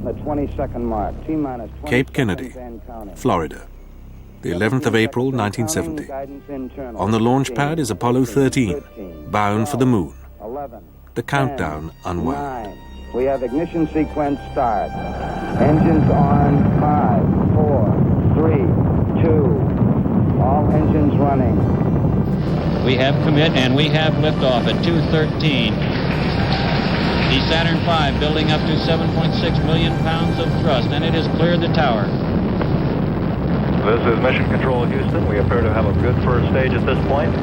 The 22nd mark, T-minus 20 Cape Kennedy, Florida, the 11th of April, 1970. On the launch pad is Apollo 13, bound for the moon. The countdown unwound. We have ignition sequence start. Engines on, 5, 4, 3, 2, all engines running. We have commit and we have liftoff at 2:13. The Saturn V building up to 7.6 million pounds of thrust, and it has cleared the tower. This is Mission Control Houston. We appear to have a good first stage at this point.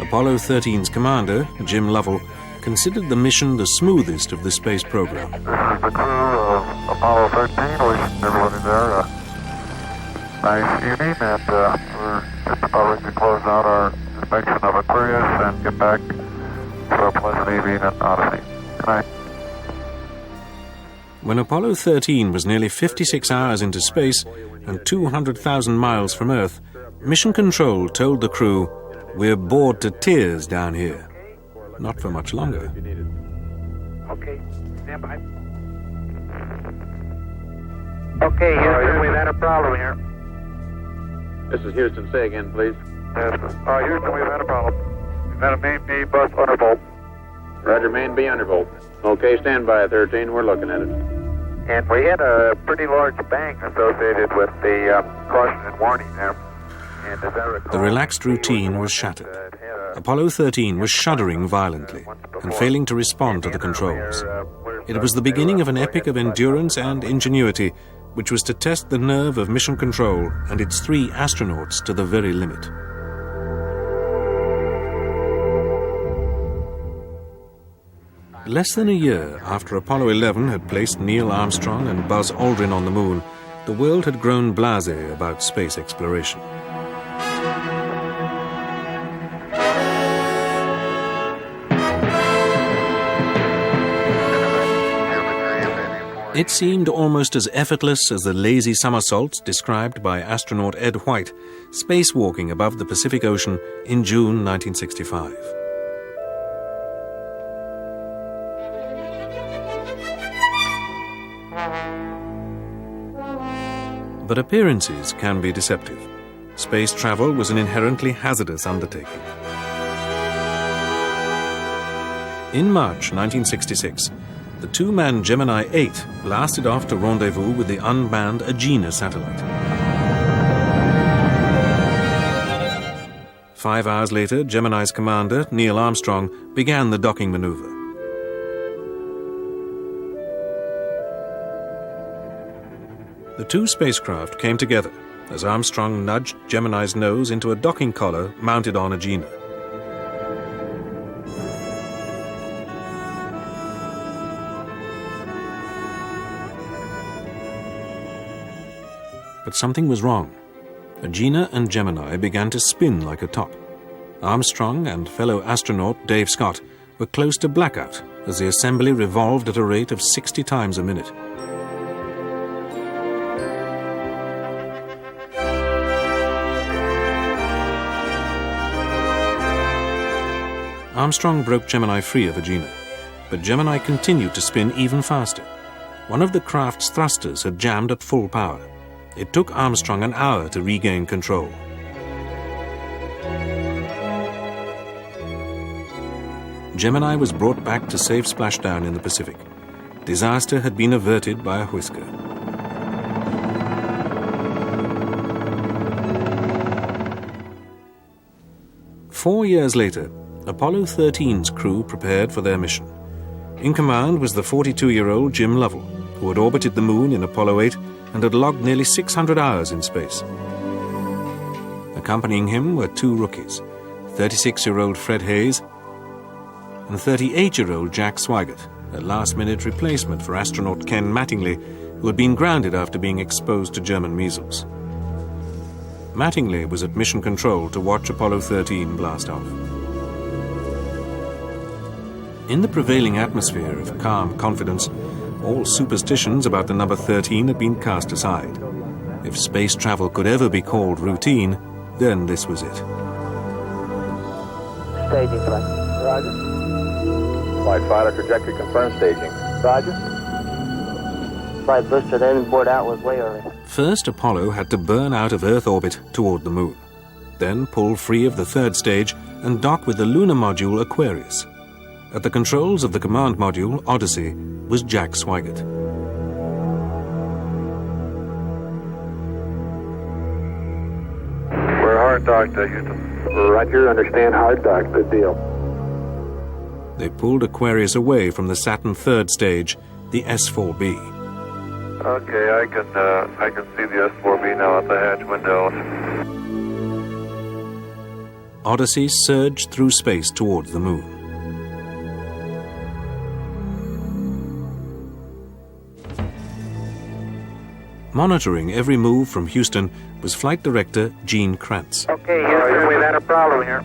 Apollo 13's commander, Jim Lovell, considered the mission the smoothest of the space program. This is the crew of Apollo 13. Wishing everybody there nice evening, and we're just about ready to close out our inspection of Aquarius and get back for a pleasant evening at Odyssey. Good night. When Apollo 13 was nearly 56 hours into space and 200,000 miles from Earth, Mission Control told the crew, "We're bored to tears down here." Not for much longer. Okay, stand by. Okay, Houston, we've had a problem here. This is Houston. Say again, please. Yes, Houston, we've had a problem. We've had a main B bus undervolt. Roger, main B undervolt. Okay, stand by, 13. We're looking at it. And we had a pretty large bang associated with the caution and warning there. And as I recall, The relaxed routine was shattered. Apollo 13 was shuddering violently and failing to respond to the controls. It was the beginning of an epic of endurance and ingenuity, which was to test the nerve of Mission Control and its 3 astronauts to the very limit. Less than a year after Apollo 11 had placed Neil Armstrong and Buzz Aldrin on the moon, the world had grown blasé about space exploration. It seemed almost as effortless as the lazy somersaults described by astronaut Ed White, spacewalking above the Pacific Ocean in June 1965. But appearances can be deceptive. Space travel was an inherently hazardous undertaking. In March 1966, the 2-man Gemini 8 blasted off to rendezvous with the unmanned Agena satellite. 5 hours later, Gemini's commander, Neil Armstrong, began the docking maneuver. The 2 spacecraft came together as Armstrong nudged Gemini's nose into a docking collar mounted on Agena. But something was wrong. Agena and Gemini began to spin like a top. Armstrong and fellow astronaut Dave Scott were close to blackout as the assembly revolved at a rate of 60 times a minute. Armstrong broke Gemini free of Agena, but Gemini continued to spin even faster. One of the craft's thrusters had jammed at full power. It took Armstrong an hour to regain control. Gemini was brought back to safe splashdown in the Pacific. Disaster had been averted by a whisker. Four years later, Apollo 13's crew prepared for their mission. In command was the 42-year-old Jim Lovell, who had orbited the moon in Apollo 8 and had logged nearly 600 hours in space. Accompanying him were two rookies, 36-year-old Fred Hayes and 38-year-old Jack Swigert, a last-minute replacement for astronaut Ken Mattingly, who had been grounded after being exposed to German measles. Mattingly was at mission control to watch Apollo 13 blast off. In the prevailing atmosphere of calm confidence, all superstitions about the number 13 had been cast aside. If space travel could ever be called routine, then this was it. Staging flight. Roger. Flight fighter trajectory confirmed, staging. Roger. Flight booster then board out was way early. First, Apollo had to burn out of Earth orbit toward the moon. Then pull free of the third stage and dock with the lunar module Aquarius. At the controls of the command module, Odyssey, was Jack Swigert. We're hard docked, Houston. Roger, understand hard dock. Good deal. They pulled Aquarius away from the Saturn third stage, the S4B. Okay, I can see the S4B now at the hatch window. Odyssey surged through space towards the moon. Monitoring every move from Houston was Flight Director Gene Krantz. Okay, Houston, we've had a problem here.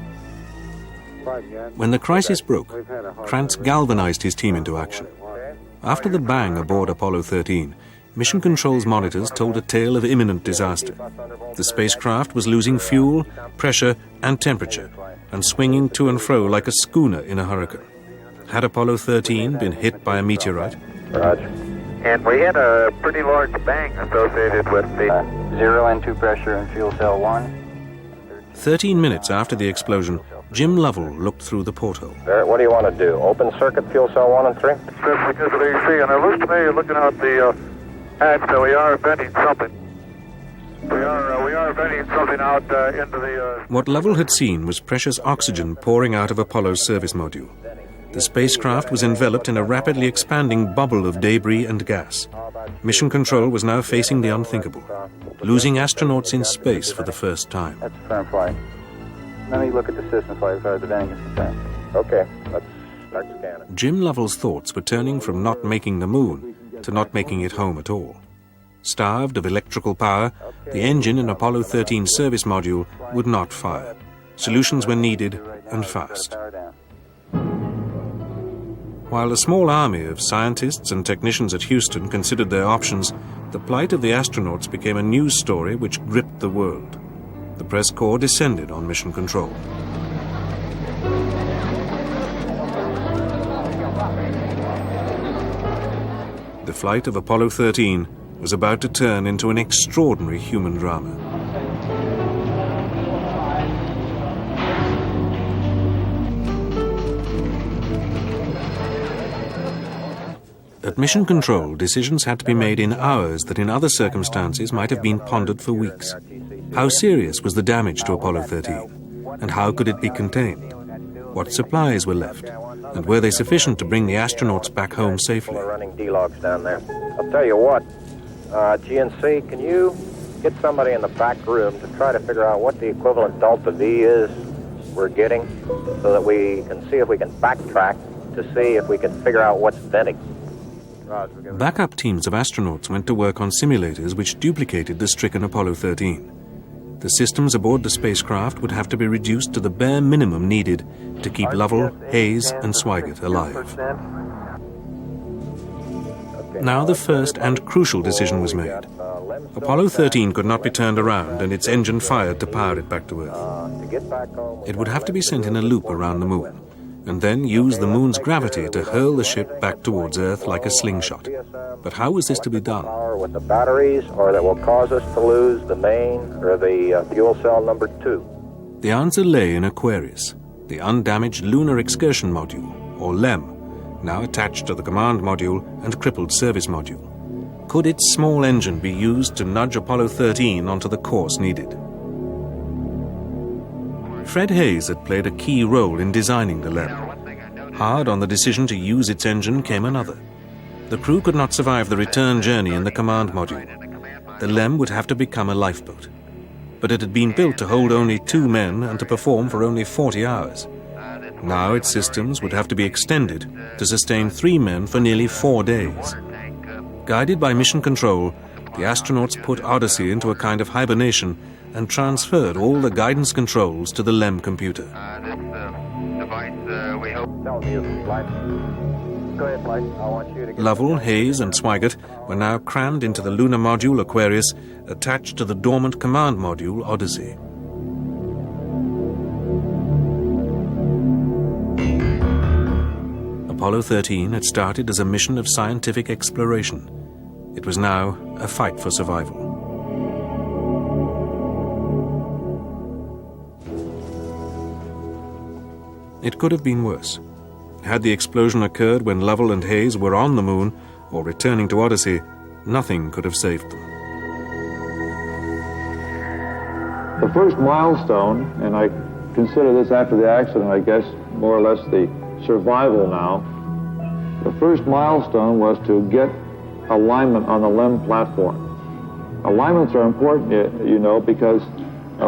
When the crisis broke, Krantz galvanized his team into action. After the bang aboard Apollo 13, Mission Control's monitors told a tale of imminent disaster. The spacecraft was losing fuel, pressure, and temperature, and swinging to and fro like a schooner in a hurricane. Had Apollo 13 been hit by a meteorite? Roger. And we had a pretty large bang associated with the... 0 N2 pressure in fuel cell 1. 13 minutes after the explosion, Jim Lovell looked through the porthole. What do you want to do? Open circuit fuel cell 1 and 3? Just because of AC, and it looks to me, looking out the hatch, that we are venting something. We are venting something out into the... What Lovell had seen was precious oxygen pouring out of Apollo's service module. The spacecraft was enveloped in a rapidly expanding bubble of debris and gas. Mission Control was now facing the unthinkable, losing astronauts in space for the first time. That's a firm flight. Let me look at the system flight as far as the venting is concerned. Okay, let's start scanning. Jim Lovell's thoughts were turning from not making the moon to not making it home at all. Starved of electrical power, the engine in Apollo 13's service module would not fire. Solutions were needed, and fast. While a small army of scientists and technicians at Houston considered their options, the plight of the astronauts became a news story which gripped the world. The press corps descended on Mission Control. The flight of Apollo 13 was about to turn into an extraordinary human drama. At Mission Control, decisions had to be made in hours that in other circumstances might have been pondered for weeks. How serious was the damage to Apollo 13? And how could it be contained? What supplies were left? And were they sufficient to bring the astronauts back home safely? We're running D-logs down there. I'll tell you what, GNC, can you get somebody in the back room to try to figure out what the equivalent delta V is we're getting so that we can see if we can backtrack to see if we can figure out what's venting? Backup teams of astronauts went to work on simulators which duplicated the stricken Apollo 13. The systems aboard the spacecraft would have to be reduced to the bare minimum needed to keep Lovell, Hayes, and Swigert alive. Now the first and crucial decision was made. Apollo 13 could not be turned around and its engine fired to power it back to Earth. It would have to be sent in a loop around the moon, and then use the moon's gravity to hurl the ship back towards Earth like a slingshot. But how was this to be done? Power with the batteries, or that will cause us to lose the main or the fuel cell number 2? The answer lay in Aquarius, the undamaged Lunar Excursion Module, or LEM, now attached to the command module and crippled service module. Could its small engine be used to nudge Apollo 13 onto the course needed? Fred Hayes had played a key role in designing the LEM. Hard on the decision to use its engine came another. The crew could not survive the return journey in the command module. The LEM would have to become a lifeboat. But it had been built to hold only 2 men and to perform for only 40 hours. Now its systems would have to be extended to sustain 3 men for nearly 4 days. Guided by mission control, the astronauts put Odyssey into a kind of hibernation and transferred all the guidance controls to the LEM computer. Lovell, Hayes and Swigert were now crammed into the lunar module Aquarius, attached to the dormant command module Odyssey. Apollo 13 had started as a mission of scientific exploration. It was now a fight for survival. It could have been worse. Had the explosion occurred when Lovell and Hayes were on the moon or returning to Odyssey, nothing could have saved them. The first milestone, and I consider this after the accident, I guess, more or less the survival now. The first milestone was to get alignment on the LEM platform. Alignments are important, you know, because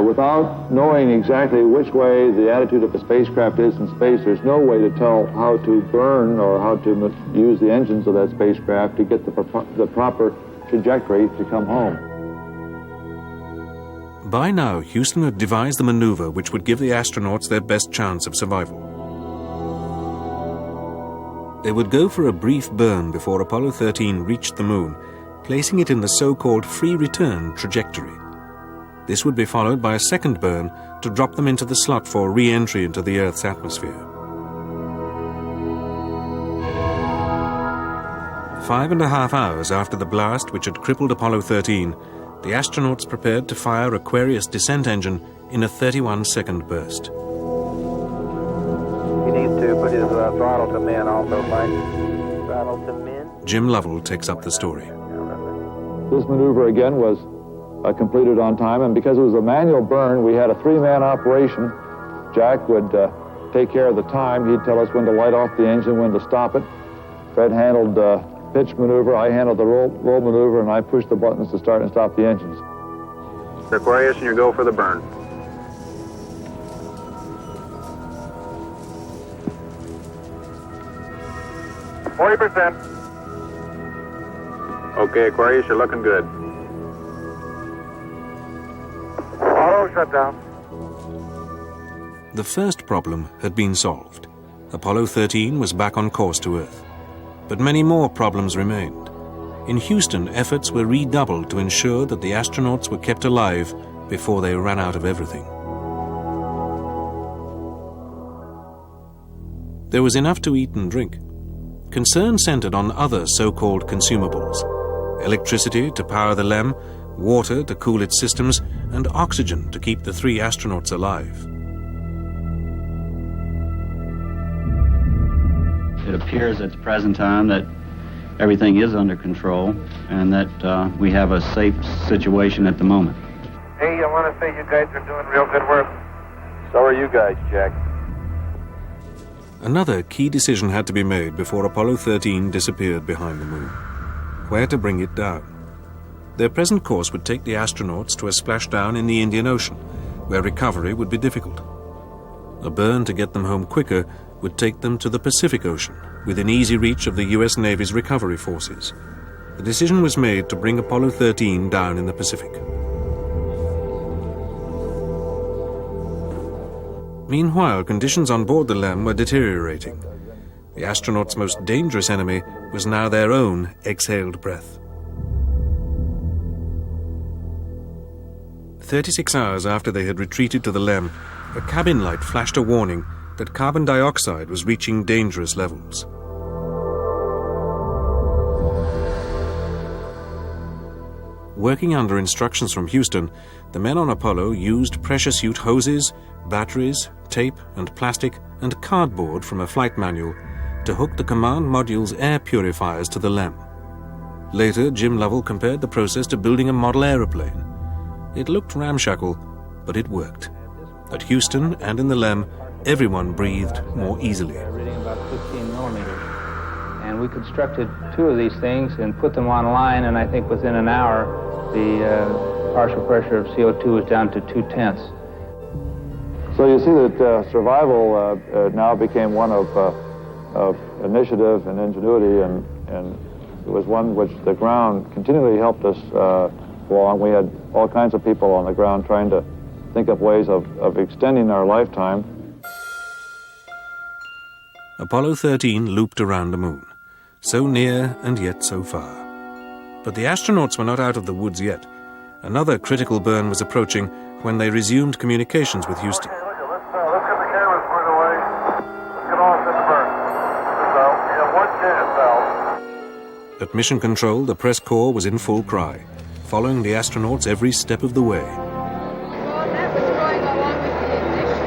without knowing exactly which way the attitude of the spacecraft is in space, there's no way to tell how to burn or how to use the engines of that spacecraft to get the proper trajectory to come home. By now, Houston had devised the maneuver which would give the astronauts their best chance of survival. They would go for a brief burn before Apollo 13 reached the moon, placing it in the so-called free return trajectory. This would be followed by a second burn to drop them into the slot for re-entry into the Earth's atmosphere. 5.5 hours after the blast which had crippled Apollo 13, the astronauts prepared to fire Aquarius descent engine in a 31-second burst. He needs to put his throttle to min also, Mike. Throttle to min. Jim Lovell takes up the story. This maneuver again was completed on time, and because it was a manual burn, we had a 3-man operation. Jack would take care of the time. He'd tell us when to light off the engine, when to stop it. Fred handled pitch maneuver, I handled the roll maneuver, and I pushed the buttons to start and stop the engines. Aquarius, and you go for the burn. %. Okay, Aquarius, you're looking good. Auto shut down. The first problem had been solved. Apollo 13 was back on course to Earth. But many more problems remained. In Houston, efforts were redoubled to ensure that the astronauts were kept alive before they ran out of everything. There was enough to eat and drink. Concern centered on other so-called consumables: electricity to power the LEM, water to cool its systems, and oxygen to keep the 3 astronauts alive. It appears at the present time that everything is under control and that we have a safe situation at the moment. Hey, I want to say you guys are doing real good work. So are you guys, Jack. Another key decision had to be made before Apollo 13 disappeared behind the moon: where to bring it down. Their present course would take the astronauts to a splashdown in the Indian Ocean, where recovery would be difficult. A burn to get them home quicker would take them to the Pacific Ocean, within easy reach of the U.S. Navy's recovery forces. The decision was made to bring Apollo 13 down in the Pacific. Meanwhile, conditions on board the LEM were deteriorating. The astronauts' most dangerous enemy was now their own exhaled breath. 36 hours after they had retreated to the LEM, a cabin light flashed a warning that carbon dioxide was reaching dangerous levels. Working under instructions from Houston, the men on Apollo used pressure suit hoses, batteries, tape and plastic and cardboard from a flight manual to hook the command module's air purifiers to the LEM. Later, Jim Lovell compared the process to building a model aeroplane. It looked ramshackle, but it worked. At Houston and in the LEM, everyone breathed more easily. Reading about 15 millimeters. And we constructed 2 of these things and put them on line, and I think within an hour, the partial pressure of CO2 was down to 0.2. So you see that survival now became one of initiative and ingenuity, and it was one which the ground continually helped us along. We had all kinds of people on the ground trying to think up ways of extending our lifetime. Apollo 13 looped around the moon, so near and yet so far. But the astronauts were not out of the woods yet. Another critical burn was approaching when they resumed communications with Houston. Let's get the cameras put away. Let's get on to the burn. We have 1 chance now. At Mission Control, the press corps was in full cry, following the astronauts every step of the way. Well, that was going along with the ignition.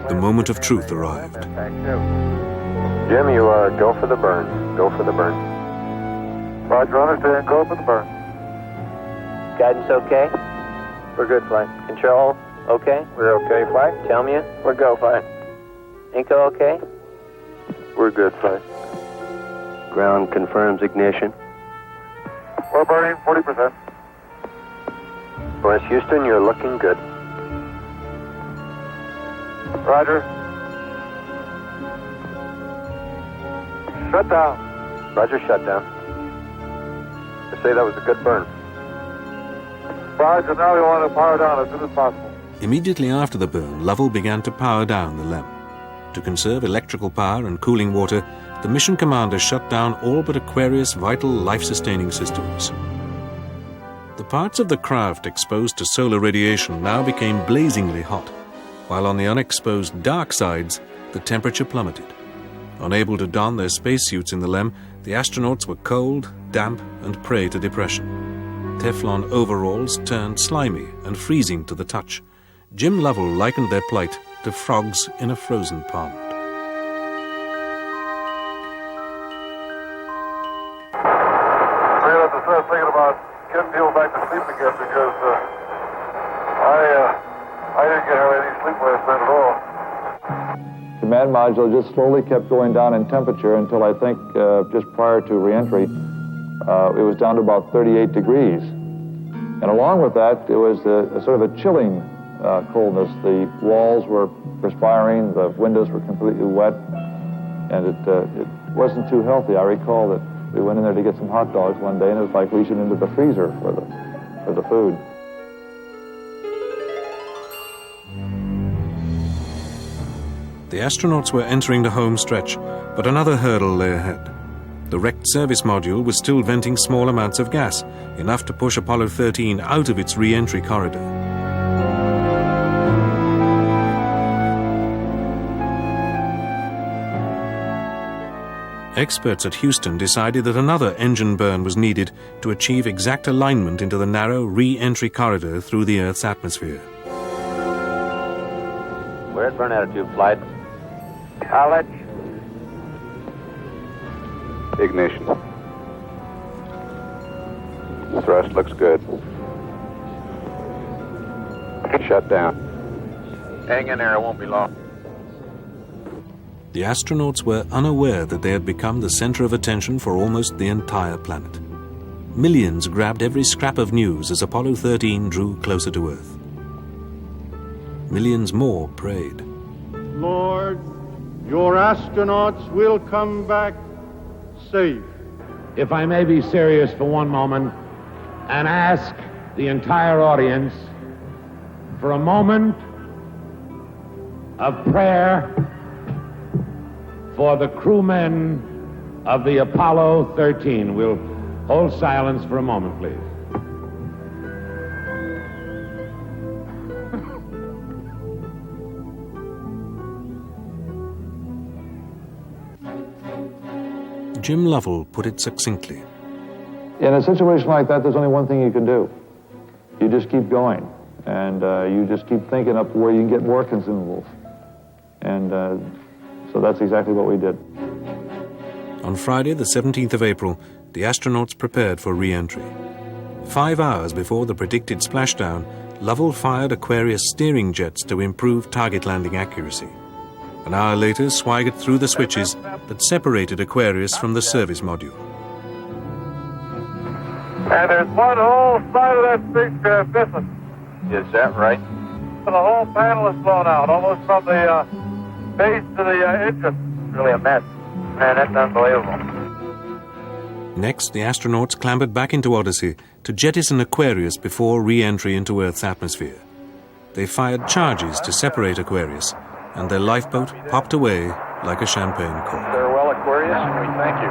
The moment of truth arrived. Jim, you go for the burn. Go for the burn. Roger, understand. Go for the burn. Guidance okay? We're good, flight. Control okay? We're okay, flight. Tell me we're go, flight. Inco okay? We're good, flight. Ground confirms ignition. We're burning 40%. West Houston, you're looking good. Roger. Shut down. Roger, shut down. I say that was a good burn. Roger, now we want to power down as soon as possible. Immediately after the burn, Lovell began to power down the LEM. To conserve electrical power and cooling water, the mission commander shut down all but Aquarius' vital life-sustaining systems. The parts of the craft exposed to solar radiation now became blazingly hot, while on the unexposed dark sides, the temperature plummeted. Unable to don their spacesuits in the LEM, the astronauts were cold, damp, and prey to depression. Teflon overalls turned slimy and freezing to the touch. Jim Lovell likened their plight to frogs in a frozen pond. We have to start thinking about getting people back to sleep again because I didn't get any sleep last night at all. Command module just slowly kept going down in temperature until I think just prior to reentry, it was down to about 38 degrees. And along with that, it was a sort of a chilling coldness. The walls were perspiring, the windows were completely wet, and it wasn't too healthy. I recall that we went in there to get some hot dogs one day, and it was like reaching into the freezer for the food. The astronauts were entering the home stretch, but another hurdle lay ahead. The wrecked service module was still venting small amounts of gas, enough to push Apollo 13 out of its re-entry corridor. Experts at Houston decided that another engine burn was needed to achieve exact alignment into the narrow re-entry corridor through the Earth's atmosphere. We're at burn attitude, flight. College. Ignition. Thrust looks good. Shut down. Hang in there, it won't be long. The astronauts were unaware that they had become the center of attention for almost the entire planet. Millions grabbed every scrap of news as Apollo 13 drew closer to Earth. Millions more prayed. Lord, your astronauts will come back safe. If I may be serious for one moment and ask the entire audience for a moment of prayer for the crewmen of the Apollo 13. We'll hold silence for a moment, please. Jim Lovell put it succinctly. In a situation like that, there's only one thing you can do. You just keep going, and you just keep thinking up where you can get more consumables. And so that's exactly what we did. On Friday, the 17th of April, the astronauts prepared for re-entry. 5 hours before the predicted splashdown, Lovell fired Aquarius steering jets to improve target landing accuracy. An hour later, Swigert threw the switches that separated Aquarius from the service module. And there's one whole side of that spacecraft missing. Is that right? The whole panel is blown out, almost from the base to the engine. Really a mess. Man, that's unbelievable. Next, the astronauts clambered back into Odyssey to jettison Aquarius before re-entry into Earth's atmosphere. They fired charges to separate Aquarius, and their lifeboat popped away like a champagne cork. Farewell, Aquarius, and we thank you.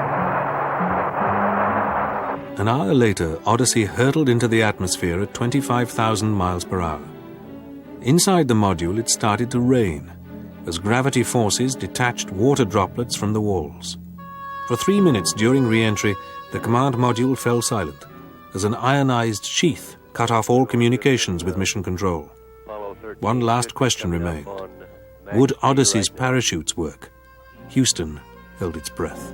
An hour later, Odyssey hurtled into the atmosphere at 25,000 miles per hour. Inside the module, it started to rain, as gravity forces detached water droplets from the walls. For 3 minutes during re-entry, the command module fell silent, as an ionized sheath cut off all communications with mission control. One last question remained. Would Odyssey's parachutes work? Houston held its breath.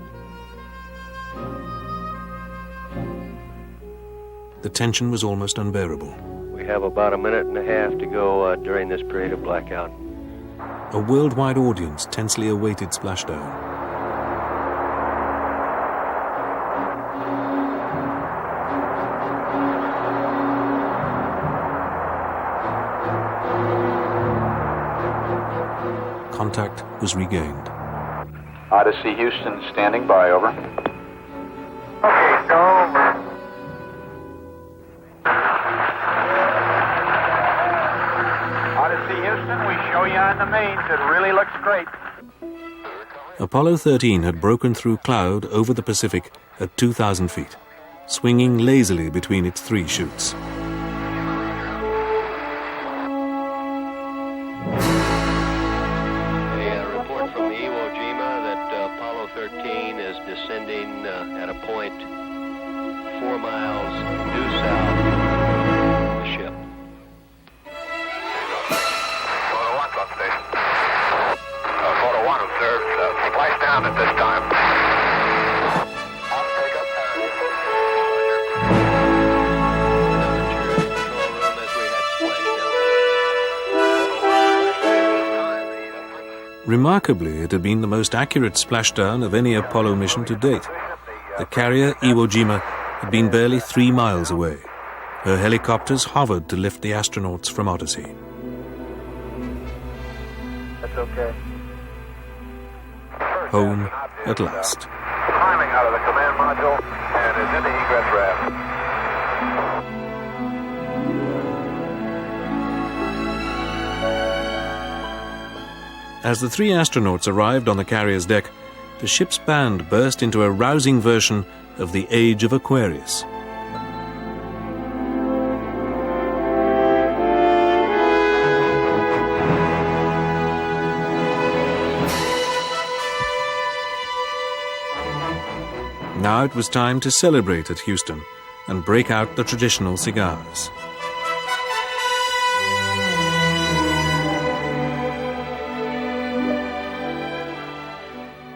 The tension was almost unbearable. We have about a minute and a half to go during this period of blackout. A worldwide audience tensely awaited splashdown. Contact was regained. Odyssey Houston standing by, over. Okay, go over. Odyssey Houston, we show you on the mains. It really looks great. Apollo 13 had broken through cloud over the Pacific at 2,000 feet, swinging lazily between its 3 chutes. Descending at a point 4 miles due south of the ship. Photo 1's on station. Photo 1 observes splice down at this time. Remarkably, it had been the most accurate splashdown of any Apollo mission to date. The carrier Iwo Jima had been barely 3 miles away. Her helicopters hovered to lift the astronauts from Odyssey. That's okay. Home at last. Climbing out of the command module and is in the egress raft. As the 3 astronauts arrived on the carrier's deck, the ship's band burst into a rousing version of the Age of Aquarius. Now it was time to celebrate at Houston and break out the traditional cigars.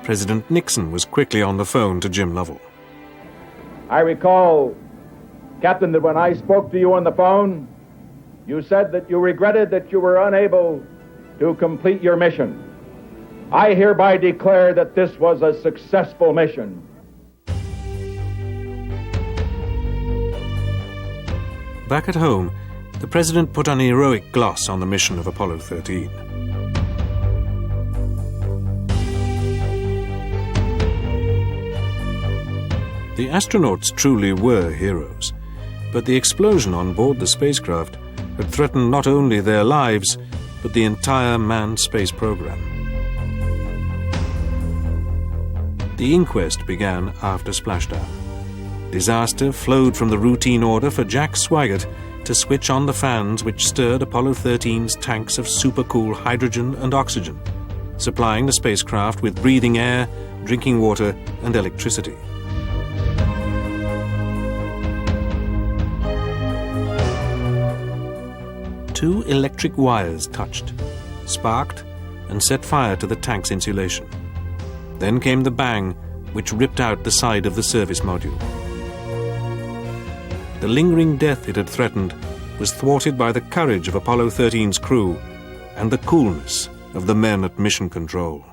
President Nixon was quickly on the phone to Jim Lovell. I recall, Captain, that when I spoke to you on the phone, you said that you regretted that you were unable to complete your mission. I hereby declare that this was a successful mission. Back at home, the President put an heroic gloss on the mission of Apollo 13. The astronauts truly were heroes, but the explosion on board the spacecraft had threatened not only their lives, but the entire manned space program. The inquest began after splashdown. Disaster flowed from the routine order for Jack Swigert to switch on the fans which stirred Apollo 13's tanks of supercool hydrogen and oxygen, supplying the spacecraft with breathing air, drinking water and electricity. Two electric wires touched, sparked, and set fire to the tank's insulation. Then came the bang, which ripped out the side of the service module. The lingering death it had threatened was thwarted by the courage of Apollo 13's crew and the coolness of the men at Mission Control.